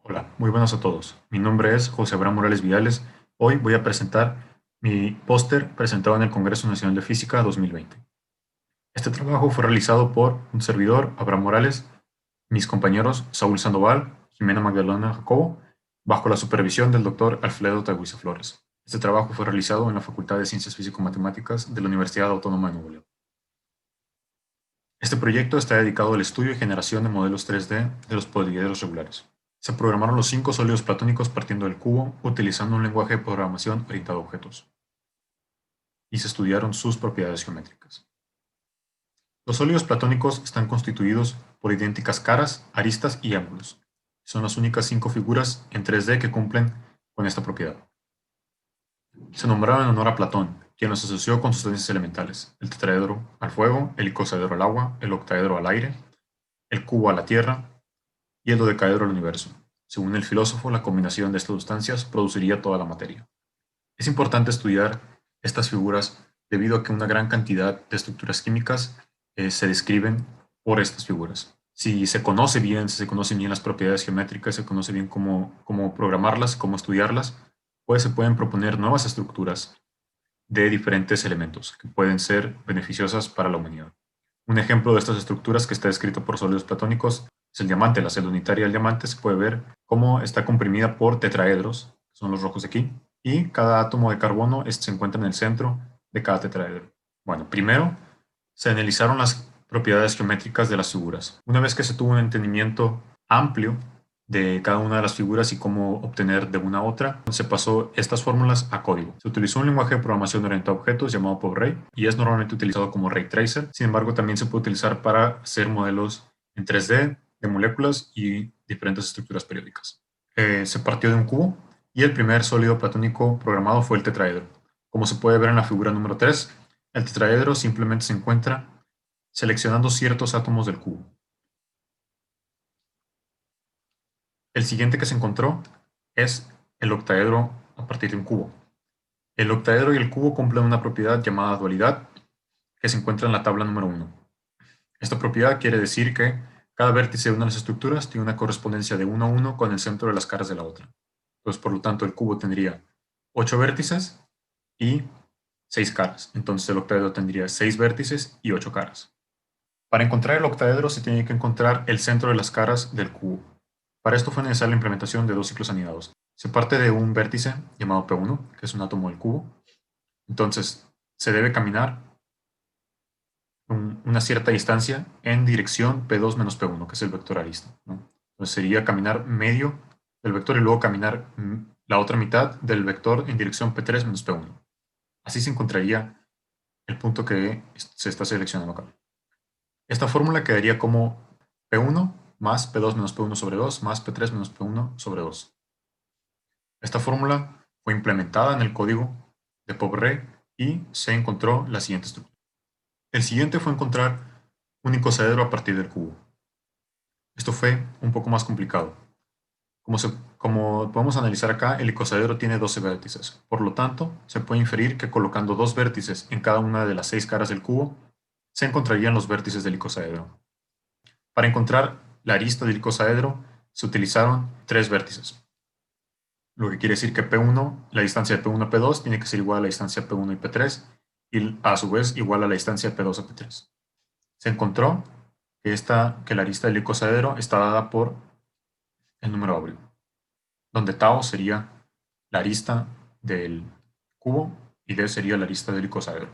Hola, muy buenas a todos. Mi nombre es José Abraham Morales Vidales. Hoy voy a presentar mi póster presentado en el Congreso Nacional de Física 2020. Este trabajo fue realizado por un servidor, Abraham Morales, mis compañeros Saúl Sandoval, Jimena Magdalena Jacobo, bajo la supervisión del doctor Alfredo Taguiza Flores. Este trabajo fue realizado en la Facultad de Ciencias Físico-Matemáticas de la Universidad Autónoma de Nuevo León. Este proyecto está dedicado al estudio y generación de modelos 3D de los poliedros regulares. Se programaron los 5 sólidos platónicos partiendo del cubo utilizando un lenguaje de programación orientado a objetos, y se estudiaron sus propiedades geométricas. Los sólidos platónicos están constituidos por idénticas caras, aristas y ángulos. Son las únicas 5 figuras en 3D que cumplen con esta propiedad. Se nombraron en honor a Platón, quien los asoció con sustancias elementales: el tetraedro al fuego, el icosaedro al agua, el octaedro al aire, el cubo a la tierra y el dodecaedro al universo. Según el filósofo, la combinación de estas sustancias produciría toda la materia. Es importante estudiar estas figuras debido a que una gran cantidad de estructuras químicas se describen por estas figuras. Si se conoce bien, si se conocen bien las propiedades geométricas, se conoce bien cómo programarlas, cómo estudiarlas, pues se pueden proponer nuevas estructuras de diferentes elementos que pueden ser beneficiosas para la humanidad. Un ejemplo de estas estructuras que está descrito por sólidos platónicos es el diamante. La celda unitaria del diamante se puede ver cómo está comprimida por tetraedros, que son los rojos de aquí, y cada átomo de carbono se encuentra en el centro de cada tetraedro. Bueno, primero se analizaron las propiedades geométricas de las figuras. Una vez que se tuvo un entendimiento amplio de cada una de las figuras y cómo obtener de una a otra, se pasó estas fórmulas a código. Se utilizó un lenguaje de programación orientado a objetos llamado POP-RAY y es normalmente utilizado como ray tracer. Sin embargo, también se puede utilizar para hacer modelos en 3D de moléculas y diferentes estructuras periódicas. Se partió de un cubo y el primer sólido platónico programado fue el tetraedro. Como se puede ver en la figura número 3, el tetraedro simplemente se encuentra seleccionando ciertos átomos del cubo. El siguiente que se encontró es el octaedro a partir de un cubo. El octaedro y el cubo cumplen una propiedad llamada dualidad que se encuentra en la tabla número 1. Esta propiedad quiere decir que cada vértice de una de las estructuras tiene una correspondencia de 1 a 1 con el centro de las caras de la otra. Entonces, por lo tanto, el cubo tendría 8 vértices y 6 caras. Entonces, el octaedro tendría 6 vértices y 8 caras. Para encontrar el octaedro se tiene que encontrar el centro de las caras del cubo. Para esto fue necesaria la implementación de dos ciclos anidados. Se parte de un vértice llamado P1, que es un átomo del cubo. Entonces, se debe caminar una cierta distancia en dirección P2 menos P1, que es el vector arista, ¿no? Entonces sería caminar medio del vector y luego caminar la otra mitad del vector en dirección P3 menos P1. Así se encontraría el punto que se está seleccionando acá. Esta fórmula quedaría como P1 más P2 menos P1 sobre 2 más P3 menos P1 sobre 2. Esta fórmula fue implementada en el código de POP-RAY y se encontró la siguiente estructura. El siguiente fue encontrar un icosaedro a partir del cubo. Esto fue un poco más complicado. Como podemos analizar acá, el icosaedro tiene 12 vértices. Por lo tanto, se puede inferir que colocando 2 vértices en cada una de las 6 caras del cubo, se encontrarían los vértices del icosaedro. Para encontrar la arista del icosaedro, se utilizaron 3 vértices. Lo que quiere decir que P1, la distancia de P1 a P2 tiene que ser igual a la distancia P1 y P3 y a su vez igual a la distancia P2 a P3. Se encontró que la arista del icosaedro está dada por el número áureo, donde tau sería la arista del cubo y D sería la arista del icosaedro.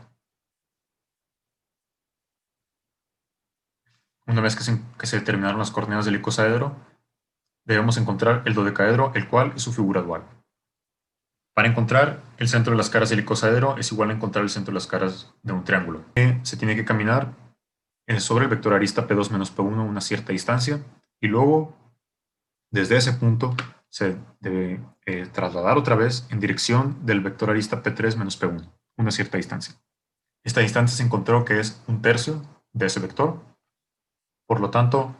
Una vez que se determinaron las coordenadas del icosaedro, debemos encontrar el dodecaedro, el cual es su figura dual. Para encontrar el centro de las caras del icosaedro es igual a encontrar el centro de las caras de un triángulo. Se tiene que caminar sobre el vector arista P2 menos P1 una cierta distancia y luego desde ese punto se debe trasladar otra vez en dirección del vector arista P3 menos P1 una cierta distancia. Esta distancia se encontró que es un tercio de ese vector, por lo tanto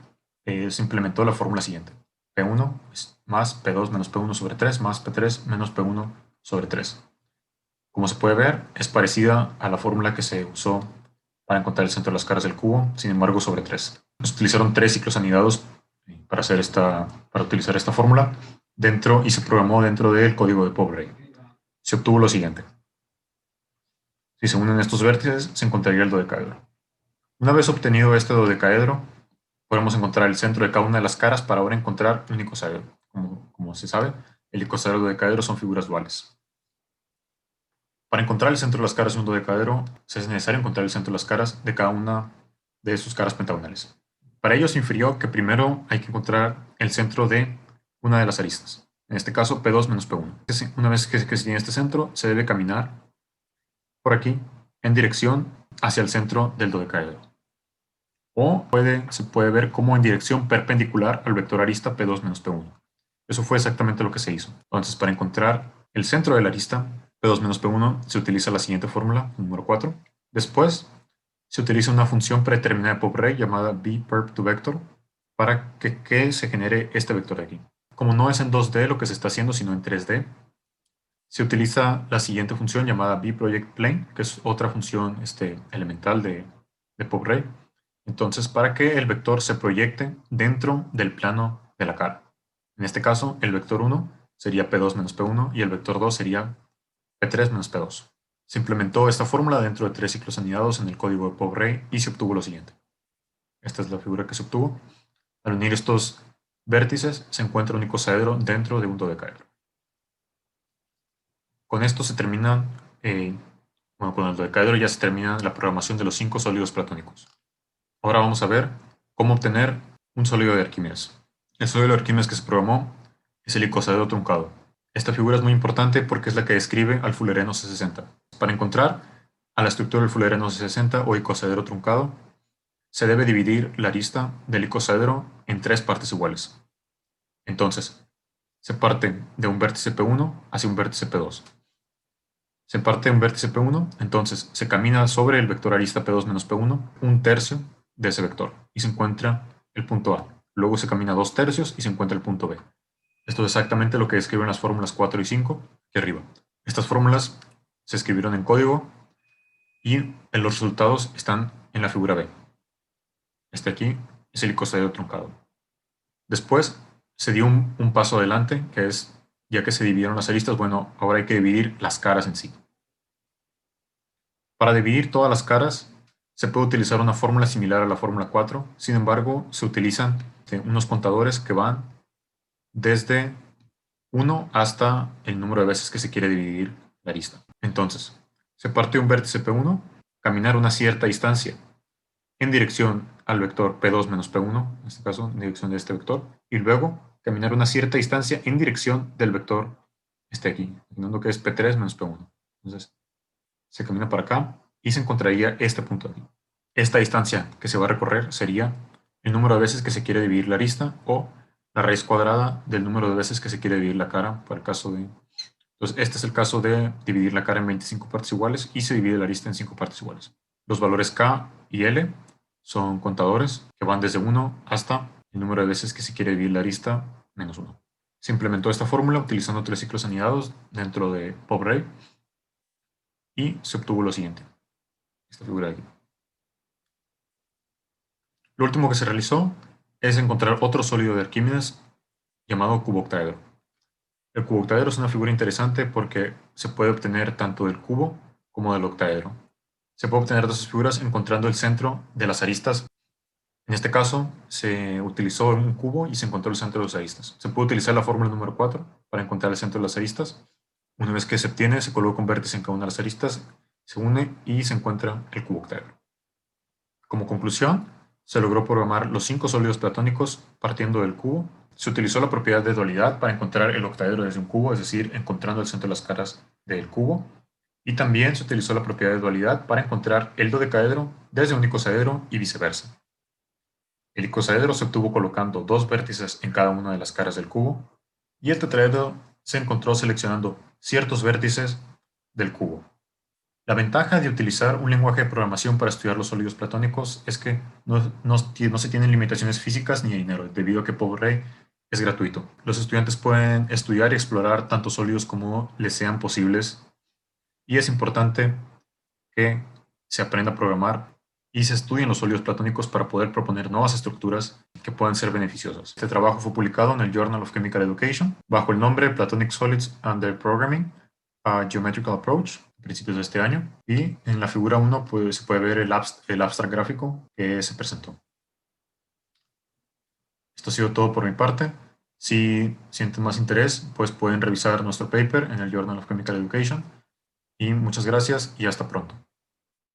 se implementó la fórmula siguiente: P1 más P2 menos P1 sobre 3 más P3 menos P1 sobre 3. Como se puede ver, es parecida a la fórmula que se usó para encontrar el centro de las caras del cubo, sin embargo sobre 3. Se utilizaron 3 ciclos anidados para utilizar esta fórmula y se programó dentro del código de POP-REI. Se obtuvo lo siguiente. Si se unen estos vértices, se encontraría el dodecaedro. Una vez obtenido este dodecaedro, podemos encontrar el centro de cada una de las caras para ahora encontrar un icosaedro. Como se sabe, el icosaedro y el dodecaedro son figuras duales. Para encontrar el centro de las caras de un dodecaedro, es necesario encontrar el centro de las caras de cada una de sus caras pentagonales. Para ello se infirió que primero hay que encontrar el centro de una de las aristas. En este caso, P2 menos P1. Una vez que se tiene este centro, se debe caminar por aquí en dirección hacia el centro del dodecaedro. O se puede ver como en dirección perpendicular al vector arista P2 menos P1. Eso fue exactamente lo que se hizo. Entonces, para encontrar el centro de la arista P2 menos P1 se utiliza la siguiente fórmula, número 4. Después, se utiliza una función predeterminada de POP-REI llamada bperp2vector para que se genere este vector de aquí. Como no es en 2D lo que se está haciendo, sino en 3D, se utiliza la siguiente función llamada bprojectPlane, que es otra función elemental de POP-REI. Entonces, para que el vector se proyecte dentro del plano de la cara. En este caso, el vector 1 sería P2 menos P1 y el vector 2 sería P3 menos P2. Se implementó esta fórmula dentro de 3 ciclos anidados en el código de POP-REI y se obtuvo lo siguiente. Esta es la figura que se obtuvo. Al unir estos vértices se encuentra un icosaedro dentro de un dodecaedro. Con esto se termina, con el dodecaedro ya se termina la programación de los 5 sólidos platónicos. Ahora vamos a ver cómo obtener un sólido de Arquímedes. El sólido de Arquímedes que se programó es el icosaedro truncado. Esta figura es muy importante porque es la que describe al fulereno C60. Para encontrar a la estructura del fulereno C60 o icosaedro truncado, se debe dividir la arista del icosaedro en 3 partes iguales. Entonces, se parte de un vértice P1 hacia un vértice P2. Se parte de un vértice P1, entonces se camina sobre el vector arista P2 menos P1 un tercio de ese vector y se encuentra el punto A. Luego se camina 2 tercios y se encuentra el punto B. Esto es exactamente lo que describen las fórmulas 4 y 5 aquí arriba. Estas fórmulas se escribieron en código y los resultados están en la figura B. Este aquí es el icosaedro truncado. Después se dio un paso adelante, que es, ya que se dividieron las aristas, bueno, ahora hay que dividir las caras en sí. Para dividir todas las caras se puede utilizar una fórmula similar a la fórmula 4, sin embargo se utilizan unos contadores que van desde 1 hasta el número de veces que se quiere dividir la arista. Entonces, se parte un vértice P1, caminar una cierta distancia en dirección al vector P2 menos P1, en este caso en dirección de este vector, y luego caminar una cierta distancia en dirección del vector aquí, imaginando que es P3 menos P1. Entonces, se camina para acá y se encontraría este punto aquí. Esta distancia que se va a recorrer sería el número de veces que se quiere dividir la arista o la raíz cuadrada del número de veces que se quiere dividir la cara para el caso de... Entonces, este es el caso de dividir la cara en 25 partes iguales y se divide la arista en 5 partes iguales. Los valores K y L son contadores que van desde 1 hasta el número de veces que se quiere dividir la arista menos 1. Se implementó esta fórmula utilizando 3 ciclos anidados dentro de POP-REI y se obtuvo lo siguiente. Esta figura de aquí. Lo último que se realizó es encontrar otro sólido de Arquímedes llamado cuboctaedro. El cuboctaedro es una figura interesante porque se puede obtener tanto del cubo como del octaedro. Se puede obtener de esas figuras encontrando el centro de las aristas. En este caso, se utilizó un cubo y se encontró el centro de las aristas. Se puede utilizar la fórmula número 4 para encontrar el centro de las aristas. Una vez que se obtiene, se coloca un vértice en cada una de las aristas, se une y se encuentra el cuboctaedro. Como conclusión, se logró programar los 5 sólidos platónicos partiendo del cubo. Se utilizó la propiedad de dualidad para encontrar el octaedro desde un cubo, es decir, encontrando el centro de las caras del cubo. Y también se utilizó la propiedad de dualidad para encontrar el dodecaedro desde un icosaedro y viceversa. El icosaedro se obtuvo colocando 2 vértices en cada una de las caras del cubo y el tetraedro se encontró seleccionando ciertos vértices del cubo. La ventaja de utilizar un lenguaje de programación para estudiar los sólidos platónicos es que no se tienen limitaciones físicas ni de dinero, debido a que POP-REI es gratuito. Los estudiantes pueden estudiar y explorar tantos sólidos como les sean posibles y es importante que se aprenda a programar y se estudian los sólidos platónicos para poder proponer nuevas estructuras que puedan ser beneficiosas. Este trabajo fue publicado en el Journal of Chemical Education bajo el nombre Platonic Solids and Their Programming, a Geometrical Approach, a principios de este año, y en la figura 1 pues, se puede ver el abstract gráfico que se presentó. Esto ha sido todo por mi parte. Si sienten más interés, pues pueden revisar nuestro paper en el Journal of Chemical Education. Y muchas gracias y hasta pronto.